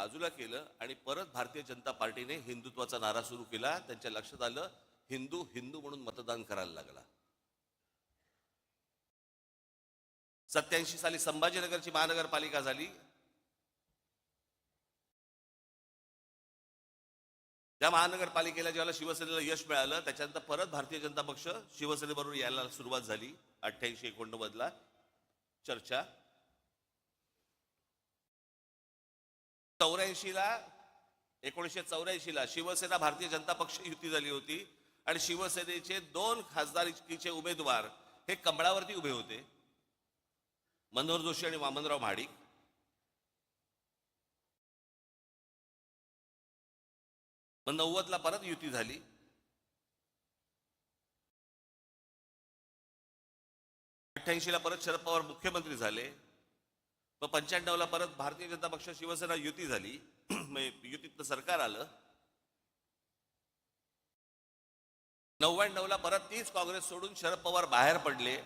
बाजूला केलं आणि परत भारतीय जनता पार्टीने हिंदुत्वाचा नारा सुरू केला. त्यांच्या लक्षात आलं हिंदू हिंदू म्हणून मतदान करायला लागला. 87 साली संभाजीनगरची महानगरपालिका झाली. त्या महानगरपालिकेला ज्यावेळेला शिवसेनेला यश मिळालं त्याच्यानंतर परत भारतीय जनता पक्ष शिवसेनेबरोबर यायला सुरुवात झाली. 88-89 चर्चा. 1984ला शिवसेना भारतीय जनता पक्ष युती झाली होती आणि शिवसेनेचे 2 खासदारकीचे उमेदवार हे कमळावरती उभे होते, मनोहर जोशी आणि वामनराव महाडिक. मग 90ला परत युती झाली. 88ला परत शरद पवार मुख्यमंत्री झाले. मग 95ला परत भारतीय जनता पक्ष शिवसेना युती झाली. युतीतलं सरकार आलं. 99ला परत तीच काँग्रेस सोडून शरद पवार बाहेर पडले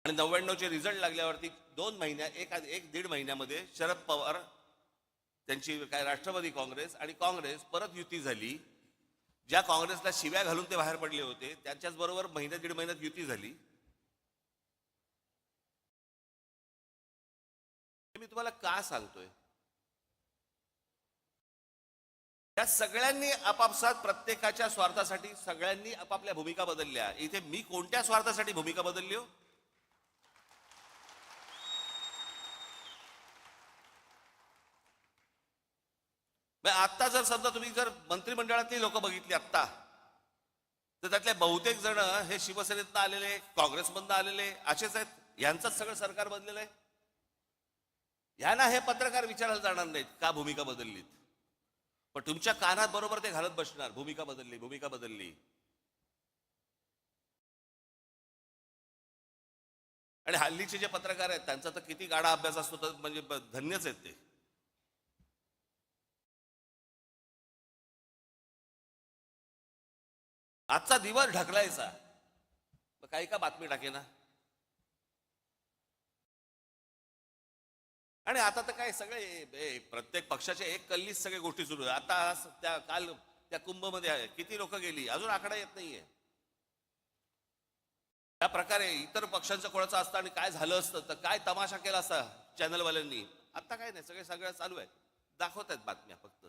आणि 99चे रिझल्ट लागल्यावरती 2 महिन्या एक दीड महिन्यामध्ये शरद पवार त्यांची काय राष्ट्रवादी काँग्रेस आणि काँग्रेस परत युती झाली. ज्या काँग्रेसला शिव्या घालून ते बाहेर पडले होते त्यांच्याच बरोबर दीड महिन्यात युती झाली. मी तुम्हाला का सांगतोय? त्या सगळ्यांनी आपापसात प्रत्येकाच्या स्वार्थासाठी सगळ्यांनी आपापल्या भूमिका बदलल्या. इथे मी कोणत्या स्वार्थासाठी भूमिका बदलली हो? आत्ता जर समजा तुम्ही जर मंत्रिमंडळातली लोक बघितली आत्ता, तर त्यातले बहुतेक जण हे शिवसेनेतनं आलेले, काँग्रेसमधनं आलेले असेच आहेत. यांचंच सगळं सरकार बनलेलं आहे. यांना हे पत्रकार विचारायला जाणार नाहीत का भूमिका बदललीत, पण तुमच्या कानात बरोबर ते घालत बसणार भूमिका बदलली, भूमिका बदलली. आणि हल्लीचे जे पत्रकार आहेत त्यांचा तर किती गाढा अभ्यास असतो, तर म्हणजे धन्यच आहेत ते. आजचा दिवस ढकलायचा, काही का बातमी टाके ना. आणि आता तर काय सगळे प्रत्येक पक्षाचे एक कल्लीच सगळे गोष्टी सुरू आहे. आता काल त्या कुंभमध्ये किती लोक गेली अजून आकडा येत नाहीये. त्या प्रकारे इतर पक्षांचं कोणाचं असतं आणि काय झालं असतं तर काय तमाशा केला असता चॅनलवाल्यांनी. आता काय नाही, सगळं चालू आहे, दाखवत आहेत बातम्या फक्त.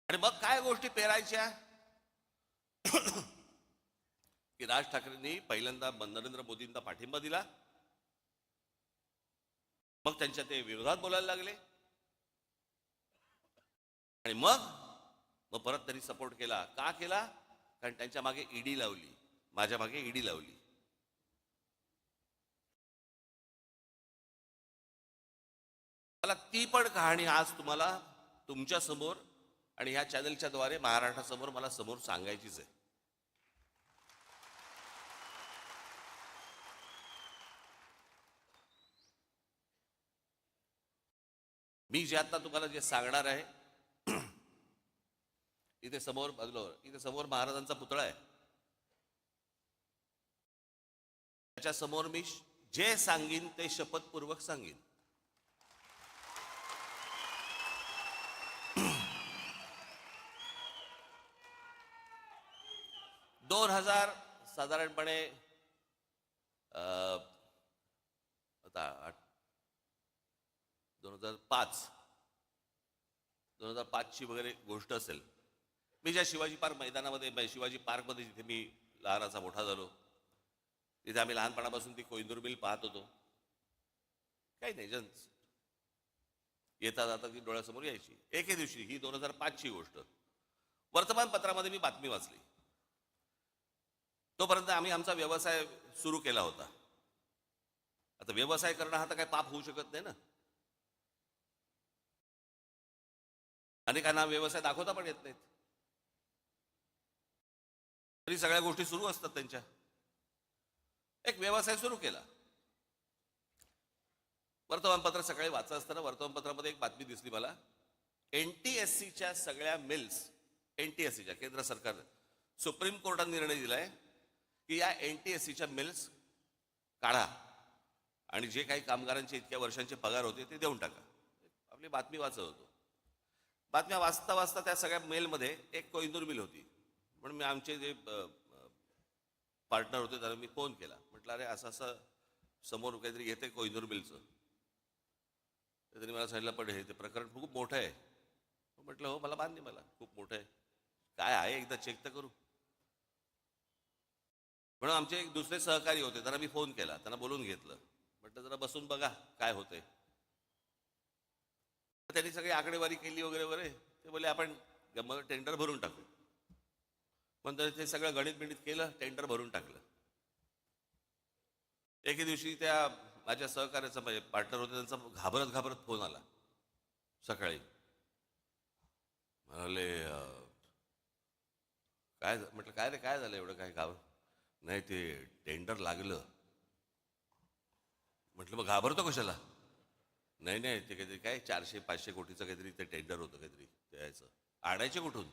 आणि मग काय गोष्टी पेरायच्या की राज ठाकरेंनी पहिल्यांदा नरेंद्र मोदींना पाठिंबा दिला, मग त्यांच्या ते विरोधात बोलायला लागले आणि मग परत त्यांनी सपोर्ट केला. का केला? कारण त्यांच्या मागे ईडी लावली, माझ्या मागे ईडी लावली. मला ती पण कहाणी आज तुम्हाला तुमच्या समोर आणि ह्या चॅनलच्या द्वारे महाराष्ट्रासमोर मला समोर सांगायचीच आहे. मी जे आता तुम्हाला जे सांगणार आहे, इथे समोर महाराजांचा पुतळा आहे. त्याच्या समोर मी जे सांगीन ते शपथपूर्वक सांगीन. साधारणपणे आता 2005 ची वगैरे गोष्ट असेल. मी ज्या शिवाजी पार्क मैदानामध्ये, शिवाजी पार्कमध्ये जिथे मी लहानाचा मोठा झालो, तिथे आम्ही लहानपणापासून ती कोइंदूर मिल पाहत होतो. काही नाही, येता जाता ती डोळ्यासमोर यायची. एके दिवशी, ही 2005 ची गोष्ट, वर्तमानपत्रामध्ये मी बातमी वाचली. तोपर्यंत आम्ही आमचा व्यवसाय सुरू केला होता. आता व्यवसाय करणं हा तर काही पाप होऊ शकत नाही ना. अनेकांना व्यवसाय दाखवता पण येत नाहीत, तरी सगळ्या गोष्टी सुरू असतात त्यांच्या. एक व्यवसाय सुरू केला. वर्तमानपत्र सकाळी वाचत असताना वर्तमानपत्रामध्ये एक बातमी दिसली मला. NTSCच्या सगळ्या मिल्स, NTSCच्या केंद्र सरकार, सुप्रीम कोर्टाने निर्णय दिलाय की या NTSCच्या मिल्स काढा आणि जे काही कामगारांचे इतक्या वर्षांचे पगार होते ते देऊन टाका. आपली बातमी वाचत होतो. बातम्या वाचता वाचता त्या सगळ्या मेलमध्ये एक कोहिनूर मिल होती. म्हणून मी आमचे जे पार्टनर होते त्यांना मी फोन केला. म्हटलं अरे असं असं समोर काहीतरी येते कोहिनूर मिलचं. तर त्यांनी मला सांगितलं पण हे ते प्रकरण खूप मोठं आहे. म्हटलं हो मला मान्य, मला खूप मोठं आहे, काय आहे एकदा चेक तर करू. म्हणून आमचे एक दुसरे सहकारी होते, त्यांना मी फोन केला, त्यांना बोलून घेतलं. म्हटलं जरा बसून बघा काय होतंय. त्यांनी सगळी आकडेवारी केली वगैरे वगैरे. ते बोलले आपण टेंडर भरून टाकू. पण ते सगळं गणित बिणित केलं, टेंडर भरून टाकलं. एके दिवशी त्या माझ्या सहकार्याचा म्हणजे पार्टनर होते त्यांचा घाबरत घाबरत फोन आला सकाळी. म्हणाले काय म्हटलं काय रे काय झालं एवढं काय घाबर. नाही ते टेंडर लागलं. म्हटलं मग घाबरतो कशाला. नाही नाही ते काहीतरी काय 400-500 कोटीचं काहीतरी ते टेंडर होतं काहीतरी द्यायचं. आणायचे कुठून.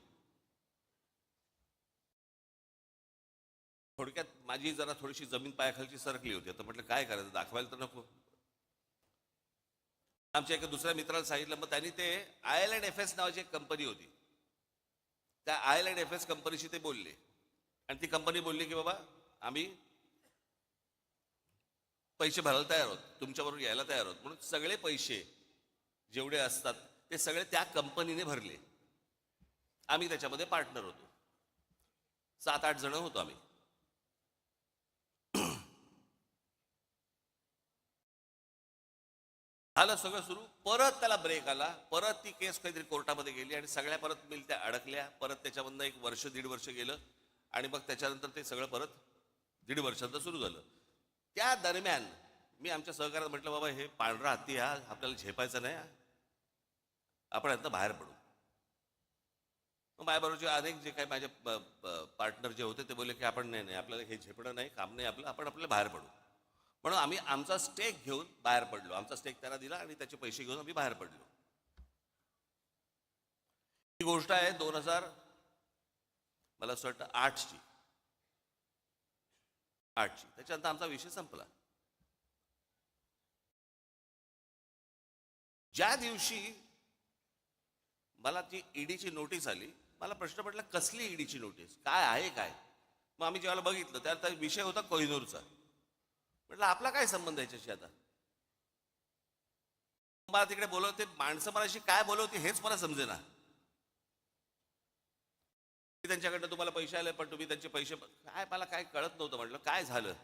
थोडक्यात माझी जरा थोडीशी जमीन पायाखालची सरकली होती. आता म्हटलं काय करायचं, दाखवायला तर नको. आमच्या एका दुसऱ्या मित्राला सांगितलं. मग त्यांनी ते IL&FS नावाची एक कंपनी होती, त्या IL&FS कंपनीशी ते बोलले आणि ती कंपनी बोलली की बाबा आम्ही पैसे भरायला तयार आहोत, तुमच्याबरोबर यायला तयार आहोत. म्हणून सगळे पैसे जेवढे असतात ते सगळे त्या कंपनीने भरले. आम्ही त्याच्यामध्ये पार्टनर होतो. 7-8 जण होतो आम्ही. झालं सगळं सुरू. परत त्याला ब्रेक आला. परत ती केस काहीतरी कोर्टामध्ये गेली आणि सगळ्या परत मिल त्या अडकल्या. परत त्याच्यामधनं 1 वर्ष 1.5 वर्ष गेलं आणि मग त्याच्यानंतर ते सगळं परत 1.5 वर्षांचं सुरू झालं. त्या दरम्यान मी आमच्या सहकार्यात म्हटलं बाबा हे पांढरा हत्ती हा आपल्याला झेपायचा नाही, आपण यातनं बाहेर पडू. मग माझ्याबरोबरचे अनेक जे काही माझे पार्टनर जे होते ते बोलले की आपण नाही आपल्याला हे झेपणं नाही, काम नाही आपलं, आपण आपल्याला बाहेर पडू. म्हणून आम्ही आमचा स्टेक घेऊन बाहेर पडलो. आमचा स्टेक त्यांना दिला आणि त्याचे पैसे घेऊन आम्ही बाहेर पडलो. ही गोष्ट आहे 2000 मला असं वाटतं 8ची. त्याच्यानंतर आमचा विषय संपला. ज्या दिवशी मला ती ईडीची नोटीस आली, मला प्रश्न पडला कसली ईडीची नोटीस, काय आहे काय. मग आम्ही जेव्हा बघितलं त्यात विषय होता कोहिनूरचा. म्हटलं आपला काय संबंध याच्याशी. आता मला तिकडे बोलवते माणसं, मलाशी काय बोलवते हेच मला समजेना. त्यांच्याकडनं तुम्हाला पैसे आले पण तुम्ही त्यांचे पैसे काय, मला काय कळत नव्हतं. म्हटलं काय झालं.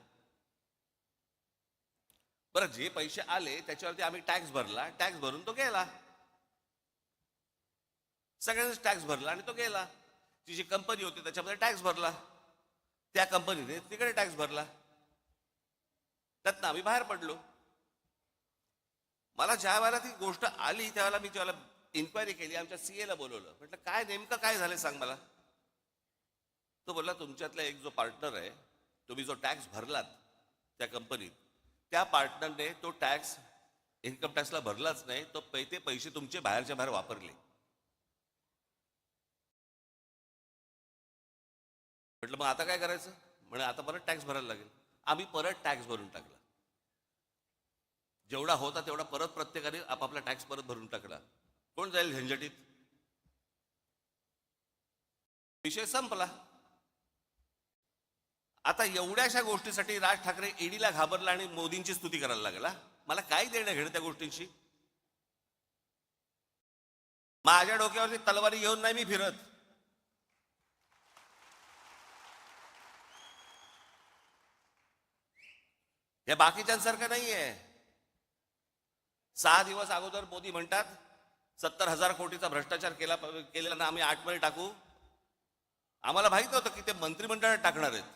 बरं जे पैसे आले त्याच्यावरती आम्ही टॅक्स भरला, टॅक्स भरून तो गेला. सगळ्यांनीच टॅक्स भरला आणि तो गेला. ती जी कंपनी होती त्याच्यामध्ये टॅक्स भरला, त्या कंपनीने तिकडे टॅक्स भरला, त्यातनं आम्ही बाहेर पडलो. मला ज्या वेळेला ती गोष्ट आली त्यावेळेला मी ज्यावेळेला इन्क्वायरी केली, आमच्या CA ला बोलवलं. म्हटलं काय नेमकं काय झालं सांग मला. तो बोलला तुमच्यातला एक जो पार्टनर आहे, तुम्ही जो टॅक्स भरलात त्या कंपनीत, त्या पार्टनरने तो टॅक्स इन्कम टॅक्सला भरलाच नाही, तो ते पैसे तुमचे बाहेरच्या बाहेर वापरले. म्हटलं मग आता काय करायचं. म्हणजे आता परत टॅक्स भरायला लागेल. आम्ही परत टॅक्स भरून टाकला. जेवढा होता तेवढा परत प्रत्येकाने आपापला टॅक्स परत भरून टाकला. कोण जाईल झंझटीत. विषय संपला. आता एवढ्याशा गोष्टीसाठी राज ठाकरे ईडीला घाबरला आणि मोदींची स्तुती करायला लागला. मला काय देणं घेणं त्या गोष्टींशी. माझ्या डोक्यावरती तलवारी घेऊन नाही मी फिरत. हे बाकीच्यांसारखं नाहीये. 6 दिवस अगोदर मोदी म्हणतात 70,000 कोटीचा भ्रष्टाचार केलेला ना आम्ही 8 मध्ये टाकू. आम्हाला माहित नव्हतं की ते मंत्रिमंडळात टाकणार आहेत.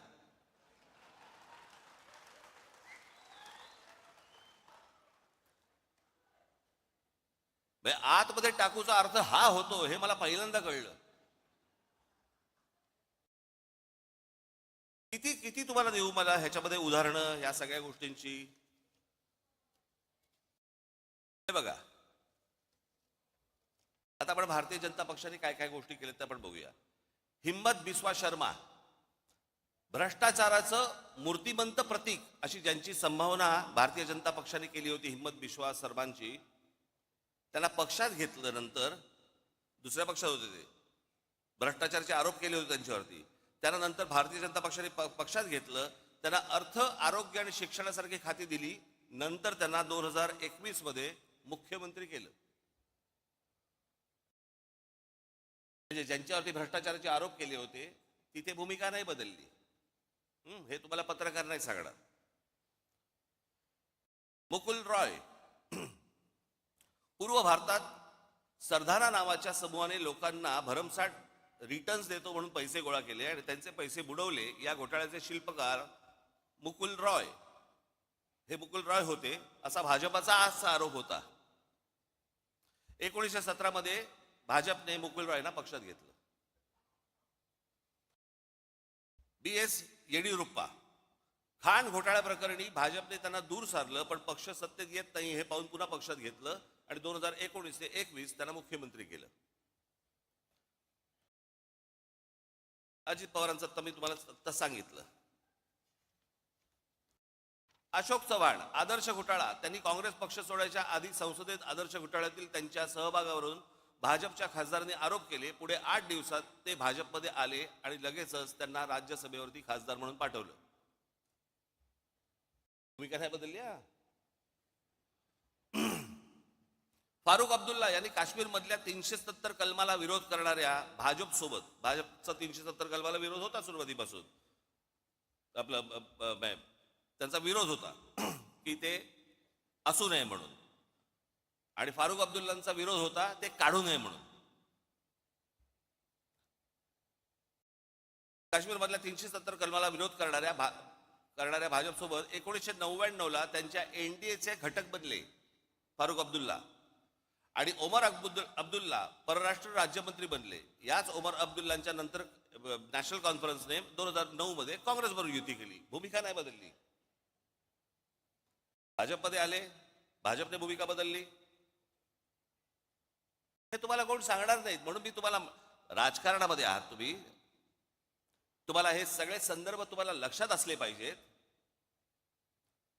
आतमध्ये टाकूचा अर्थ हा होतो हे मला पहिल्यांदा कळलं. किती किती तुम्हाला देऊ मला ह्याच्यामध्ये उदाहरणं या सगळ्या गोष्टींची. बघा आता आपण भारतीय जनता पक्षाने काय काय गोष्टी केल्या त्या आपण बघूया. हिम्मत बिस्वा शर्मा भ्रष्टाचाराचं मूर्तिमंत प्रतीक अशी ज्यांची संभावना भारतीय जनता पक्षाने केली होती, हिम्मत बिश्वा सर्वांची, त्यांना पक्षात घेतलं. नंतर दुसऱ्या पक्षात होते ते, भ्रष्टाचाराचे आरोप केले होते त्यांच्यावरती. त्यांना नंतर भारतीय जनता पक्षाने पक्षात घेतलं. त्यांना अर्थ, आरोग्य आणि शिक्षणासारखी खाती दिली. नंतर त्यांना 2021 मध्ये मुख्यमंत्री केलं. म्हणजे ज्यांच्यावरती भ्रष्टाचाराचे आरोप केले होते तिथे भूमिका नाही बदलली. हे तुम्हाला पत्रकार नाही सांगणार. मुकुल रॉय, पूर्व भारतात सरदारा नावाच्या समूहाने लोकांना भरमसाठ रिटर्न्स देतो म्हणून पैसे गोळा केले आणि त्यांचे पैसे बुडवले. या घोटाळ्याचे शिल्पकार मुकुल रॉय हे मुकुल रॉय होते असा भाजपाचा आजचा आरोप होता. 1917 मध्ये भाजपने मुकुल रॉयना पक्षात घेतलं. BS येडियुरप्पा, खाण घोटाळ्या प्रकरणी भाजपने त्यांना दूर सारलं, पण पक्ष सत्तेत येत नाही हे पाहून पुन्हा पक्षात घेतलं आणि 2019 ते 21 त्यांना मुख्यमंत्री केलं. अजित पवारांचं तर मी तुम्हाला सांगितलं. अशोक चव्हाण, आदर्श घोटाळा. त्यांनी काँग्रेस पक्ष सोडायच्या आधी संसदेत आदर्श घोटाळ्यातील त्यांच्या सहभागावरून भाजपच्या खासदारांनी आरोप केले. पुढे 8 दिवसात ते भाजपमध्ये आले आणि लगेचच त्यांना राज्यसभेवरती खासदार म्हणून पाठवलं. भूमिका नाही बदलली. फारुख अब्दुल्ला यांनी काश्मीर मधल्या 370 कलमाला विरोध करणाऱ्या भाजपसोबत, भाजपचा 370 कलमाला विरोध होता सुरुवातीपासून, आपलं त्यांचा विरोध होता की ते असू नये म्हणून, आणि फारुख अब्दुल्लांचा विरोध होता ते काढू नये म्हणून. काश्मीर मधल्या 370 कलमाला विरोध करणाऱ्या भाजपसोबत 1999 त्यांच्या NDAचे घटक बनले फारुख अब्दुल्ला, आणि ओमर अब्दुल्ला परराष्ट्र राज्यमंत्री बनले. याच ओमर अब्दुल्लांच्या नंतर नॅशनल कॉन्फरन्सने 2009 मध्ये काँग्रेसबरोबर युती केली. भूमिका नाही बदलली. भाजपमध्ये आले, भाजपने भूमिका बदलली. हे तुम्हाला कोण सांगणार नाहीत. म्हणून मी तुम्हाला, राजकारणामध्ये आहात तुम्ही, तुम्हाला हे सगळे संदर्भ तुम्हाला लक्षात असले पाहिजेत,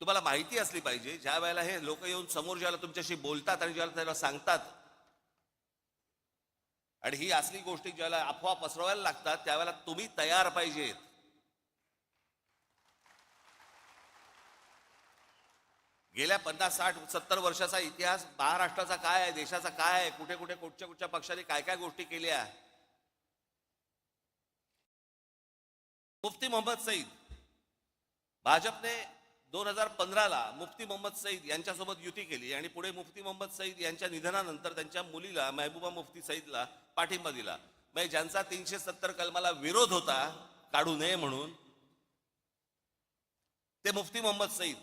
तुम्हाला माहिती असली पाहिजे. ज्या वेळेला हे लोक येऊन समोर ज्याला तुमच्याशी बोलतात आणि ज्याला त्याला सांगतात, आणि ही असली गोष्टी ज्याला अफवा पसरवायला लागतात, त्यावेळेला तुम्ही तयार पाहिजेत. गेल्या 50, 60, 70 वर्षाचा इतिहास महाराष्ट्राचा काय आहे, देशाचा काय आहे, कुठे कुठे कुठच्या पक्षाने काय काय गोष्टी केल्या. मुफ्ती मोहम्मद सईद, भाजपने 2015ला मुफ्ती मोहम्मद सईद यांच्यासोबत युती केली आणि पुढे मुफ्ती मोहम्मद सईद यांच्या निधनानंतर त्यांच्या मुलीला महबूबा मुफ्ती सईदला पाठिंबा दिला. म्हणजे ज्यांचा 370 कलमाला विरोध होता काढू नये म्हणून, ते मुफ्ती मोहम्मद सईद.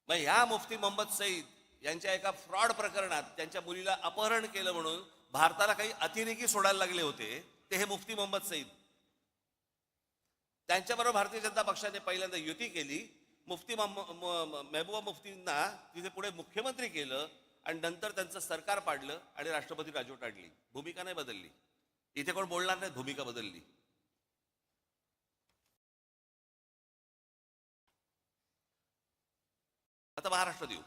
मग ह्या मुफ्ती मोहम्मद सईद यांच्या एका फ्रॉड प्रकरणात त्यांच्या मुलीला अपहरण केलं म्हणून भारताला काही अतिरेकी सोडायला लागले होते, ते हे मुफ्ती मोहम्मद सईद. त्यांच्याबरोबर भारतीय जनता पक्षाने पहिल्यांदा युती केली. मुफ्ती महबूबा मुफ्तींना तिथे पुढे मुख्यमंत्री केलं आणि नंतर त्यांचं सरकार पाडलं आणि राष्ट्रपती राजवट आणली. भूमिका नाही बदलली. इथे कोण बोलणार नाही भूमिका बदलली. आता महाराष्ट्र देऊ.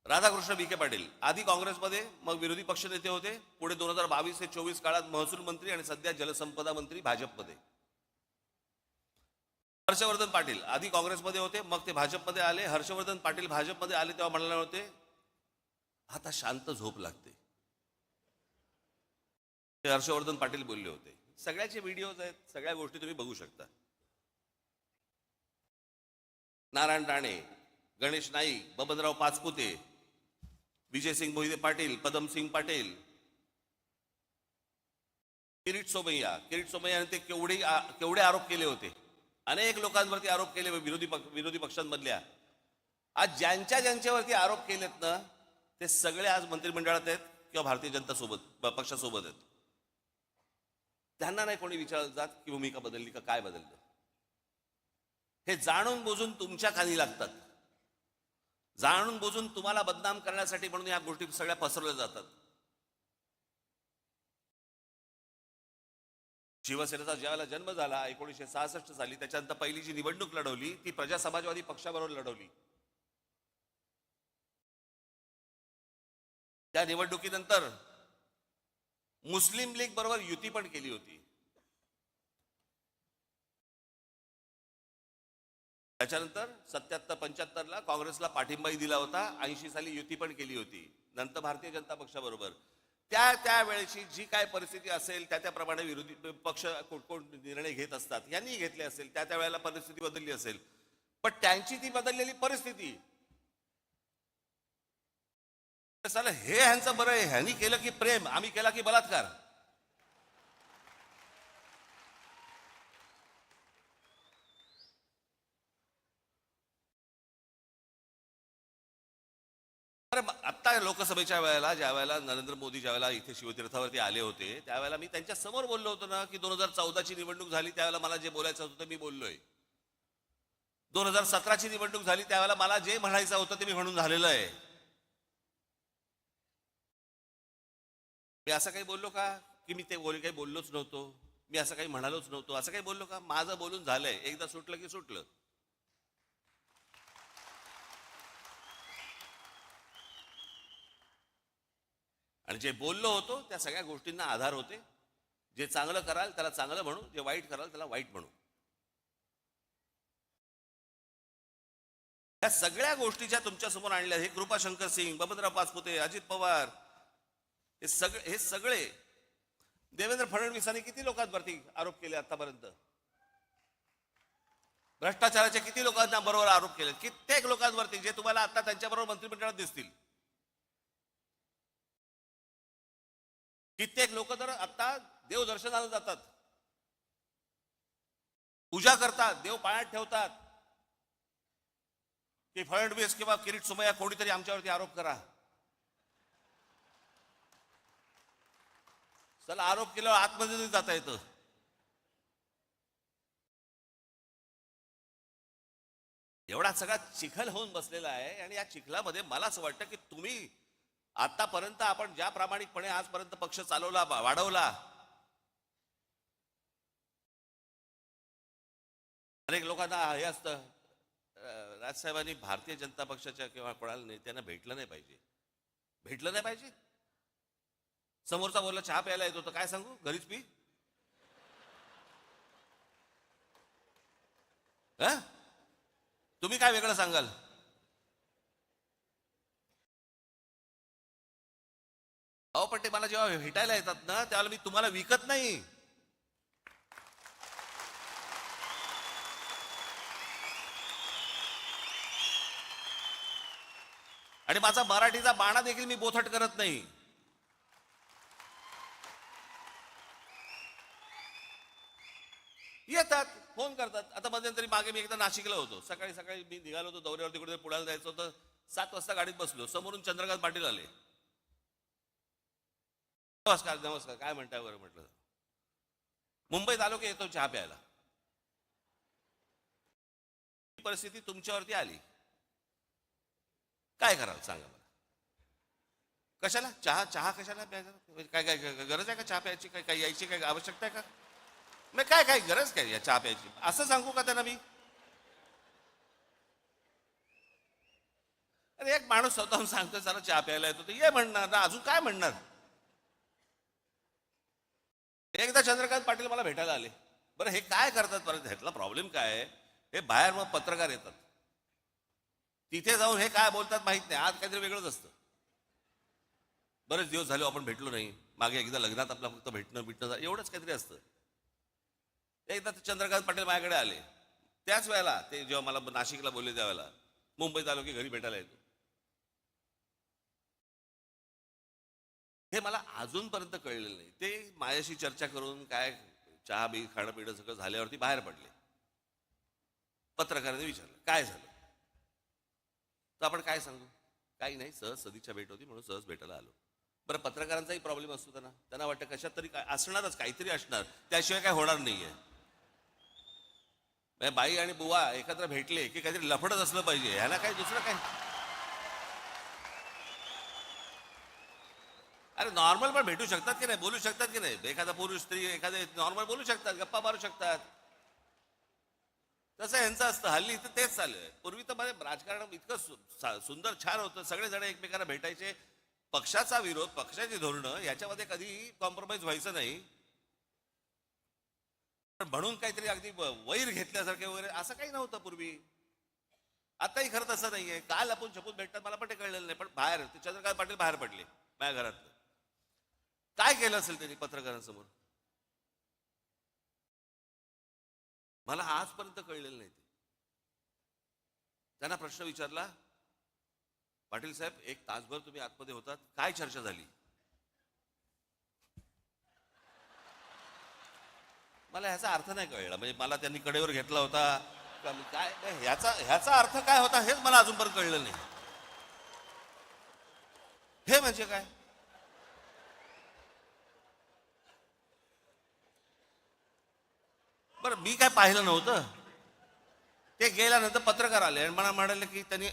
राधाकृष्ण विखे पाटील, आधी काँग्रेसमध्ये, मग विरोधी पक्षनेते होते. पुढे 2022 ते 24 काळात महसूल मंत्री आणि सध्या जलसंपदा मंत्री भाजपमध्ये. हर्षवर्धन पाटील, आधी काँग्रेसमध्ये होते, मग ते भाजपमध्ये आले. हर्षवर्धन पाटील भाजपमध्ये आले तेव्हा म्हणाले होते, आता शांत झोप लागते. ते हर्षवर्धन पाटील बोलले होते. सगळ्याचे व्हिडिओज आहेत, सगळ्या गोष्टी तुम्ही बघू शकता. नारायण राणे, गणेश नाईक, बबनराव पाचपुते, विजयसिंग मोहिते पाटील, पदमसिंग पाटील, किरीट सोमय्या ते केवढे आरोप केले होते. अनेक लोकांवरती आरोप केले विरोधी पक्षांमधल्या. आज ज्यांच्यावरती आरोप केलेत ना, ते सगळे आज मंत्रिमंडळात आहेत किंवा भारतीय जनता पक्षासोबत आहेत. त्यांना नाही कोणी विचारलं जात की भूमिका बदलली का, काय बदललं. हे जाणून बुजून तुमच्या खाली लागतात. जाणून बुजून तुम्हाला बदनाम करण्यासाठी म्हणून या गोष्टी सगळ्या पसरवल्या जातात. शिवसेनेचा ज्यावेळेला जन्म झाला 1966 साली, त्याच्यानंतर पहिली जी निवडणूक लढवली ती प्रजा समाजवादी पक्षाबरोबर लढवली. त्या निवडणुकीनंतर मुस्लिम लीग बरोबर युती पण केली होती. त्याच्यानंतर 77-75ला काँग्रेसला पाठिंबाही दिला होता. 80 साली युती पण केली होती नंतर भारतीय जनता पक्षाबरोबर. त्यावेळेची जी काय परिस्थिती असेल त्याप्रमाणे विरोधी पक्ष कोण निर्णय घेत असतात, यांनी घेतले असेल, त्यावेळेला परिस्थिती बदलली असेल. पण त्यांची ती बदललेली परिस्थिती, हे ह्यांचं बरं आहे, ह्यांनी केलं की प्रेम, आम्ही केला की बलात्कार. अरे आत्ता लोकसभेच्या वेळेला, ज्या वेळेला नरेंद्र मोदी ज्या वेळेला इथे शिवतीर्थावरती आले होते, त्यावेळेला मी त्यांच्या समोर बोललो होतो ना की 2014ची निवडणूक झाली त्यावेळेला मला जे बोलायचं होतं मी बोललोय. 2017ची निवडणूक झाली त्यावेळेला मला जे म्हणायचं होतं ते मी म्हणून झालेलं आहे. मी असं काही बोललो का की मी ते काही बोललोच नव्हतो, मी असं काही म्हणालोच नव्हतो, असं काही बोललो का? माझं बोलून झालंय, एकदा सुटलं की सुटलं. आणि जे बोललो होतो त्या सगळ्या गोष्टींना आधार होते. जे चांगलं कराल त्याला चांगलं म्हणू, जे वाईट कराल त्याला वाईट म्हणू. या सगळ्या गोष्टी ज्या तुमच्या समोर आणल्या, हे कृपाशंकर सिंग, बबनराव पाचपुते, अजित पवार, हे सगळे देवेंद्र फडणवीसांनी किती लोकांवरती आरोप केले आतापर्यंत? भ्रष्टाचाराचे किती लोकांना बरोबर आरोप केले? कित्येक लोकांवरती, जे तुम्हाला आता त्यांच्याबरोबर मंत्रिमंडळात दिसतील. कित्येक लोक तर आता देव दर्शनाला जातात, पूजा करतात, देव पायात ठेवतात की फडणवीस किंवा किरीट सोमय्या कोणीतरी आमच्यावरती आरोप करा. चला, आरोप केल्यावर आतमध्ये जाता येतं. एवढा सगळा चिखल होऊन बसलेला आहे. आणि या चिखलामध्ये मला असं वाटतं की तुम्ही आतापर्यंत, आपण ज्या प्रामाणिकपणे आजपर्यंत पक्ष चालवला, वाढवला, अनेक लोकांना हे असतं, राजसाहेबांनी भारतीय जनता पक्षाच्या किंवा कोणाला नेत्यांना भेटलं नाही पाहिजे. समोरचा बोलला चहा प्यायला येतो तर काय सांगू, घरीच पी. तुम्ही काय वेगळं सांगाल? अहो पण ते मला जेव्हा भेटायला येतात ना त्यावेळेला मी तुम्हाला विकत नाही. आणि माझा मराठीचा बाणा देखील मी बोथट करत नाही. येतात, फोन करतात. आता मध्यंतरी मागे मी एकदा नाशिकला होतो, सकाळी सकाळी मी निघालो होतो दौऱ्यावरती, कुठे पुण्याला जायचं होतं. 7 वाजता गाडीत बसलो, समोरून चंद्रकांत पाटील आले. नमस्कार, काय म्हणताय बरं म्हटलं. मुंबईत आलो की येतो चहा प्यायला. परिस्थिती तुमच्यावरती आली, काय कराल सांगा मला? कशाला चहा कशाला प्यायचा? काय गरज आहे का चहा प्यायची? काय यायची काय आवश्यकता आहे का? मग काय गरज काय या चहा प्यायची? असं सांगू का त्यांना मी? अरे एक माणूस स्वतःहून सांगतो चला चहा प्यायला येतो तर ये म्हणणार ना, अजून काय म्हणणार? एकदा चंद्रकांत पाटील मला भेटायला आले. बरं हे काय करतात परत, ह्यातला प्रॉब्लेम काय आहे? हे बाहेर मग पत्रकार येतात, तिथे जाऊन हे काय बोलतात माहित नाही, आज काहीतरी वेगळंच असतं. बरेच दिवस झाले आपण भेटलो नाही, मागे एकदा लग्नात आपलं फक्त भेटणं एवढंच काहीतरी असतं. एकदा चंद्रकांत पाटील माझ्याकडे आले, त्याच वेळेला ते जेव्हा मला नाशिकला बोलले त्यावेळेला मुंबईत आलो की घरी भेटायला येतो. हे मला अजूनपर्यंत कळलेलं नाही. ते माझ्याशी चर्चा करून काय चहा बी खाणं पिणं सगळं झाल्यावरती बाहेर पडले. पत्रकाराने विचारलं काय झालं, तर आपण काय सांगू? काही नाही, सहज सदिच्छा भेट होती म्हणून सहज भेटायला आलो. बरं, पत्रकारांचाही प्रॉब्लेम असतो, त्यांना वाटतं कशात तरी काय असणारच, काहीतरी असणार, त्याशिवाय काय होणार नाहीये. बाई आणि बुवा एकत्र भेटले की काहीतरी लफडच असलं पाहिजे, ह्याला काय दुसरं काय? अरे नॉर्मल पण भेटू शकतात की नाही, बोलू शकतात की नाही, एखादा पुरुष स्त्री एखादे नॉर्मल बोलू शकतात, गप्पा मारू शकतात. तसं यांचं असतं. हल्ली इथं तेच चालू आहे. पूर्वी तर मध्ये राजकारण इतकं सुंदर छान होतं, सगळेजण एकमेकांना भेटायचे. पक्षाचा विरोध, पक्षाची धोरणं याच्यामध्ये कधी कॉम्प्रोमाइज व्हायचं नाही. पण म्हणून काहीतरी अगदी वैर घेतल्यासारखे वगैरे असं काही नव्हतं पूर्वी. आताही खरं तसं नाहीये. काल आपण छपून भेटतात, मला पण ते कळलेलं नाही, पण बाहेर ते चंद्रकांत पाटील बाहेर पडले माझ्या घरात. काय केलं असेल त्यांनी पत्रकारांसमोर, मला आजपर्यंत कळलेलं नाही. त्यांना प्रश्न विचारला, पाटील साहेब एक तासभर तुम्ही आतमध्ये होतात, काय चर्चा झाली? मला ह्याचा अर्थ नाही कळला. म्हणजे मला त्यांनी कडेवर घेतला होता का काय, ह्याचा ह्याचा अर्थ काय होता हेच मला अजूनपर्यंत कळलं नाही. हे म्हणजे काय? बरं मी काय पाहिलं नव्हतं. ते गेल्यानंतर पत्रकार आले आणि मला म्हणाले की त्यांनी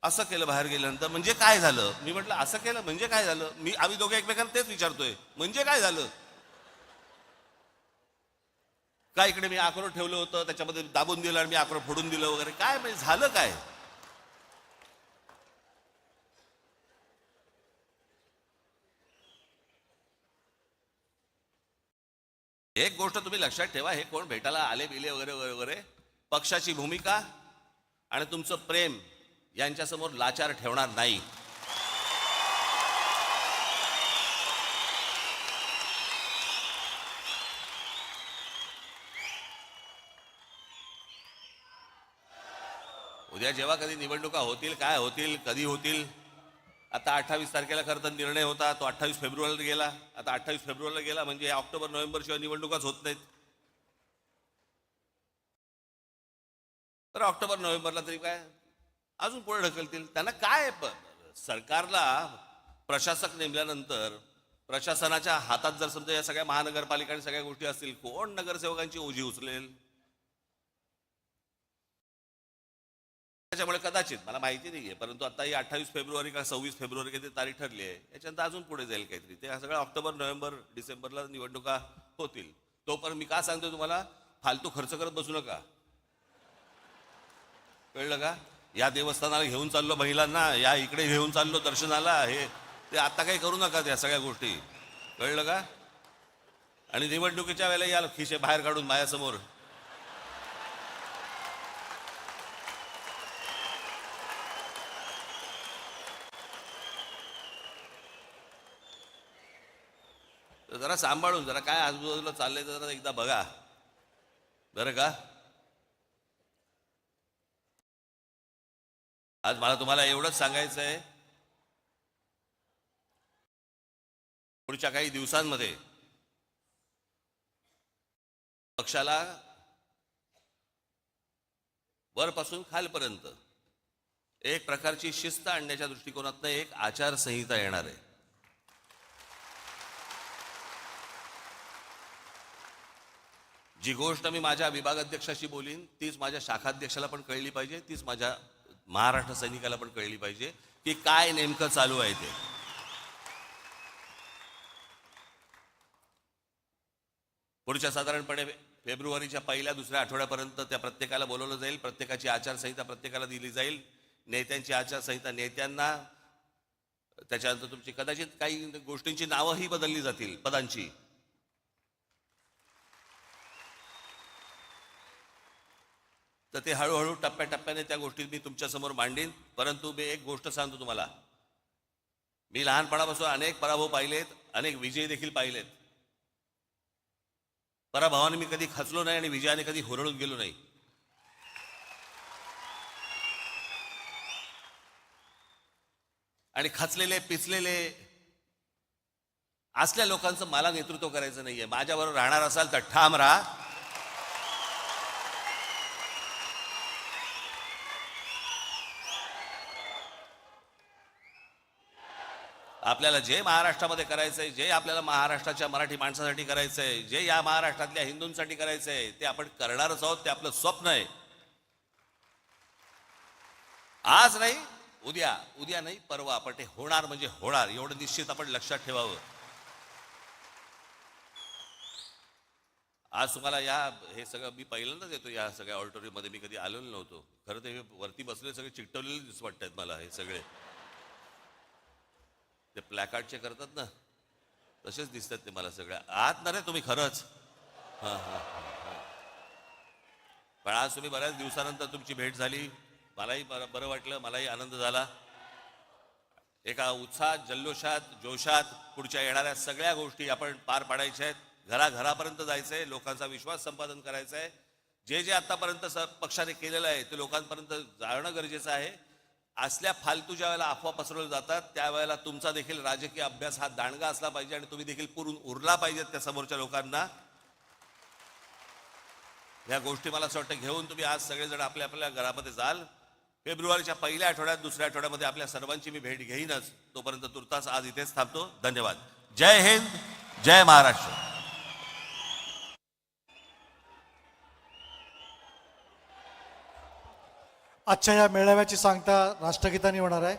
असं केलं बाहेर गेल्यानंतर, म्हणजे काय झालं? मी म्हटलं असं केलं म्हणजे काय झालं? आम्ही दोघे एकमेकांना तेच विचारतोय, म्हणजे काय झालं? काय इकडे मी आक्रोड ठेवलं होतं, त्याच्यामध्ये दाबून दिलं आणि मी आक्रोड फोडून दिलं वगैरे, काय म्हणजे झालं काय? एक गोष्ट तुम्ही लक्षात ठेवा, हे कोण भेटायला आले बिले वगैरे वगैरे वगैरे, पक्षाची भूमिका आणि तुमचं प्रेम यांच्यासमोर लाचार ठेवणार नाही. उद्या जेव्हा कधी निवडणुका होतील, काय होतील, कधी होतील, आता 28 तारखेला खरं तर निर्णय होता, तो 28 फेब्रुवारीला गेला. आता 28 फेब्रुवारीला गेला म्हणजे ऑक्टोबर नोव्हेंबर शिवाय निवडणुकाच होत नाहीत. तर ऑक्टोबर नोव्हेंबरला तरी काय अजून पुढे ढकलतील. त्यांना काय सरकारला प्रशासक नेमल्यानंतर प्रशासनाच्या हातात जर समजा या सगळ्या महानगरपालिका आणि सगळ्या गोष्टी असतील, कोण नगरसेवकांची ओझी उचलेल? त्याच्यामुळे कदाचित मला माहिती नाहीये, परंतु आता ही 28 फेब्रुवारी का 26 फेब्रुवारी काहीतरी तारीख ठरली आहे, याच्यानंतर अजून पुढे जाईल काहीतरी. ते सगळं ऑक्टोबर नोव्हेंबर डिसेंबरला निवडणुका होतील. तोपर्यंत मी का सांगतो तुम्हाला, फालतू खर्च करत बसू नका. कळलं का? या देवस्थानाला घेऊन चाललो महिलांना, या इकडे घेऊन चाललो दर्शनाला, हे ते आता काही करू नका त्या सगळ्या गोष्टी. कळलं का? आणि निवडणुकीच्या वेळेला या खिशे बाहेर काढून माझ्यासमोर जरा सांभाळून, जरा काय आजूबाजूला चाललंय जरा एकदा बघा बरं का. आज मला तुम्हाला एवढंच सांगायचं आहे, पुढच्या काही दिवसांमध्ये पक्षाला वरपासून खालपर्यंत एक प्रकारची शिस्त आणण्याच्या दृष्टिकोनातून एक आचारसंहिता येणार आहे. जी गोष्ट मी माझ्या विभागाध्यक्षाशी बोलीन तीच माझ्या शाखाध्यक्षाला पण कळली पाहिजे, तीच माझ्या महाराष्ट्र सैनिकाला पण कळली पाहिजे की काय नेमकं चालू आहे ते. पुढच्या साधारणपणे फेब्रुवारीच्या पहिल्या दुसऱ्या आठवड्यापर्यंत त्या प्रत्येकाला बोलवलं जाईल, प्रत्येकाची आचारसंहिता प्रत्येकाला दिली जाईल, नेत्यांची आचारसंहिता नेत्यांना, त्याच्यानंतर तुमची कदाचित काही गोष्टींची नावंही बदलली जातील पदांची. तर ते हळूहळू टप्प्याटप्प्याने त्या गोष्टी मी तुमच्यासमोर मांडीन. परंतु मी एक गोष्ट सांगतो तुम्हाला, मी लहानपणापासून अनेक पराभव पाहिलेत, अनेक विजय देखील पाहिलेत. पराभवाने मी कधी खचलो नाही आणि विजयाने कधी हुरळून गेलो नाही. आणि खचलेले पिचलेले असल्या लोकांचं मला नेतृत्व करायचं नाहीये. माझ्याबरोबर राहणार असाल तर ठाम राहा. आपल्याला जे महाराष्ट्रामध्ये करायचंय, जे आपल्याला महाराष्ट्राच्या मराठी माणसासाठी करायचंय, जे या महाराष्ट्रातल्या हिंदूंसाठी करायचंय ते आपण करणारच आहोत. ते आपलं स्वप्न आहे. आज नाही उद्या उद्या नाही परवा, पण ते होणार म्हणजे होणार एवढं निश्चित आपण लक्षात ठेवावं. आज तुम्हाला हे सगळं मी पहिल्यांदाच येतो या सगळ्या ऑडिटोरियम मध्ये, मी कधी आलेलो नव्हतो. खरं ते वरती बसले सगळे चिकटवलेले दिसत वाटतात मला, हे सगळे ते प्लॅकार्डचे करतात ना तसेच दिसतात ते मला सगळ्या. आहात ना रे तुम्ही खरंच? हां हां. पण आज तुम्ही बऱ्याच दिवसानंतर तुमची भेट झाली, मलाही बरं वाटलं, मलाही आनंद झाला. एका उत्साहात, जल्लोषात, जोशात पुढच्या येणाऱ्या सगळ्या गोष्टी आपण पार पाडायच्या आहेत. घराघरापर्यंत जायचंय, लोकांचा विश्वास संपादन करायचा आहे. जे जे आतापर्यंत पक्षाने केलेलं आहे ते लोकांपर्यंत जाणं गरजेचं आहे. असल्या फालतू ज्या वेळेला अफवा पसरवल्या जातात त्यावेळेला तुमचा देखील राजकीय अभ्यास हा दांडगा असला पाहिजे आणि तुम्ही देखील पुरून उरला पाहिजेत त्या समोरच्या लोकांना. या गोष्टी मला असं वाटतं घेऊन तुम्ही आज सगळेजण आपल्या आपल्या घरामध्ये जाल. फेब्रुवारीच्या पहिल्या आठवड्यात, दुसऱ्या आठवड्यामध्ये आपल्या सर्वांची मी भेट घेईनच. तोपर्यंत तुर्तास आज इथेच थांबतो. धन्यवाद. जय हिंद, जय महाराष्ट्र. आजच्या या मेळाव्याची सांगता राष्ट्रगीताने होणार आहे.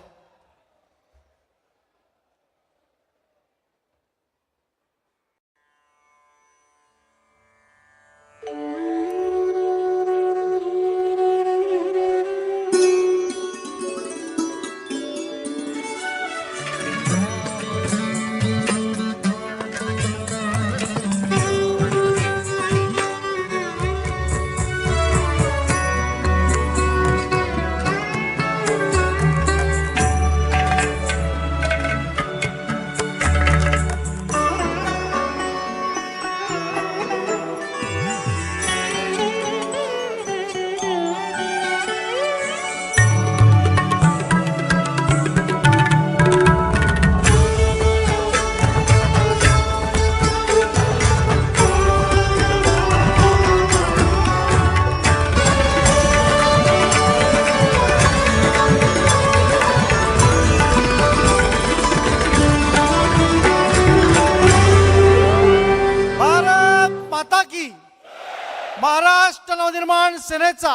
महाराष्ट्र नवनिर्माण सेनेचा